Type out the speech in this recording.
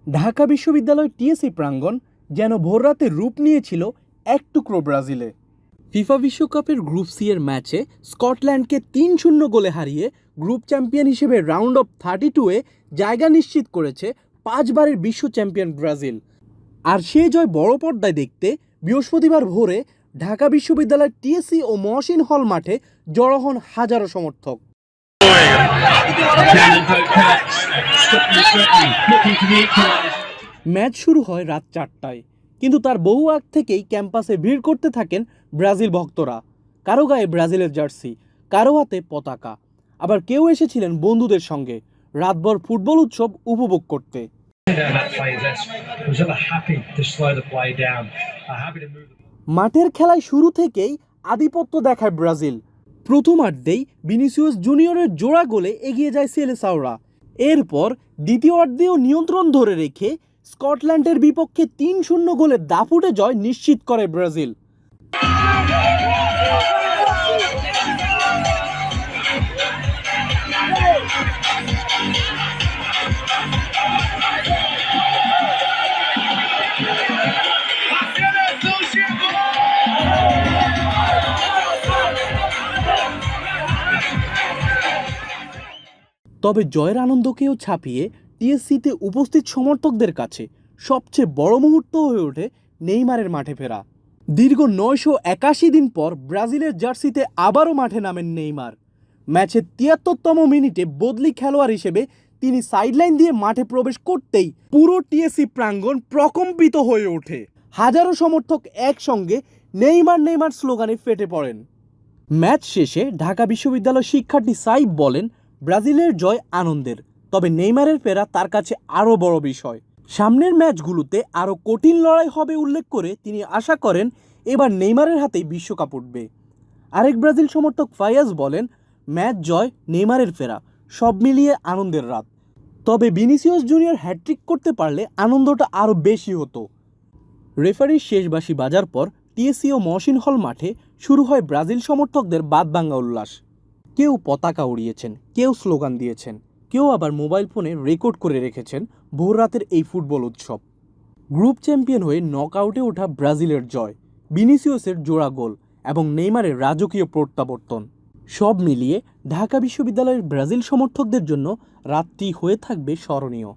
ঢাকা বিশ্ববিদ্যালয় টিএসসি প্রাঙ্গণ যেন ভোররাতে রূপ নিয়েছিল এক টুকরো ব্রাজিলে। ফিফা বিশ্বকাপের গ্রুপ সি এর ম্যাচে স্কটল্যান্ডকে ৩-০ গোলে হারিয়ে গ্রুপ চ্যাম্পিয়ন হিসেবে রাউন্ড অফ 32-এ জায়গা নিশ্চিত করেছে 5 বারের বিশ্ব চ্যাম্পিয়ন ব্রাজিল। আর সেই জয় বড় পর্দায় দেখতে বৃহস্পতিবার ভোরে ঢাকা বিশ্ববিদ্যালয় টিএসসি ও মহসিন হল মাঠে জড়ো হন হাজারো সমর্থক। ম্যাচ শুরু হয় রাত 4টায়, কিন্তু তার বহু আগ থেকেই ক্যাম্পাসে ভিড় করতে থাকেন ব্রাজিল ভক্তরা। কারো গায়ে ব্রাজিলের জার্সি, কারো হাতে পতাকা, আবার কেউ এসেছিলেন বন্ধুদের সঙ্গে রাতভর ফুটবল উৎসব উপভোগ করতে। মাঠের খেলায় শুরু থেকেই আধিপত্য দেখায় ব্রাজিল। প্রথমার্ধেই ভিনিসিয়াস জুনিয়রের জোড়া গোলে এগিয়ে যায় সেলেসাওরা। এরপর দ্বিতীয়ার্ধেও নিয়ন্ত্রণ ধরে রেখে স্কটল্যান্ডের বিপক্ষে ৩-০ গোলের দাপুটে জয় নিশ্চিত করে ব্রাজিল। তবে জয়ের আনন্দকেও ছাপিয়ে টিএসসিতে উপস্থিত সমর্থকদের কাছে সবচেয়ে বড় মুহূর্ত হয়ে ওঠে নেইমারের মাঠে ফেরা। দীর্ঘ ৯৮১ দিন পর ব্রাজিলের জার্সিতে আবারও মাঠে নামেন নেইমার। ম্যাচের ৭৩তম মিনিটে বদলি খেলোয়াড় হিসেবে তিনি সাইডলাইন দিয়ে মাঠে প্রবেশ করতেই পুরো টিএসসি প্রাঙ্গণ প্রকম্পিত হয়ে ওঠে। হাজারো সমর্থক একসঙ্গে নেইমার নেইমার স্লোগানে ফেটে পড়েন। ম্যাচ শেষে ঢাকা বিশ্ববিদ্যালয় শিক্ষার্থী সাইব বলেন, ব্রাজিলের জয় আনন্দের, তবে নেইমারের ফেরা তার কাছে আরও বড় বিষয়। সামনের ম্যাচগুলোতে আরও কঠিন লড়াই হবে উল্লেখ করে তিনি আশা করেন এবার নেইমারের হাতেই বিশ্বকাপ উঠবে। আরেক ব্রাজিল সমর্থক ফায়াজ বলেন, ম্যাচ জয়, নেইমারের ফেরা, সব মিলিয়ে আনন্দের রাত। তবে ভিনিসিয়াস জুনিয়র হ্যাট্রিক করতে পারলে আনন্দটা আরও বেশি হতো। রেফারির শেষ বাঁশি বাজার পর টিএসসি ও মহসিন হল মাঠে শুরু হয় ব্রাজিল সমর্থকদের বাদভাঙা উল্লাস। কেউ পতাকা উড়িয়েছেন, কেউ স্লোগান দিয়েছেন, কেউ আবার মোবাইল ফোনে রেকর্ড করে রেখেছেন ভোররাতের এই ফুটবল উৎসব। গ্রুপ চ্যাম্পিয়ন হয়ে নকআউটে ওঠা ব্রাজিলের জয়, ভিনিসিয়াসের জোড়া গোল এবং নেইমারের রাজকীয় প্রত্যাবর্তন, সব মিলিয়ে ঢাকা বিশ্ববিদ্যালয়ের ব্রাজিল সমর্থকদের জন্য রাতটি হয়ে থাকবে স্মরণীয়।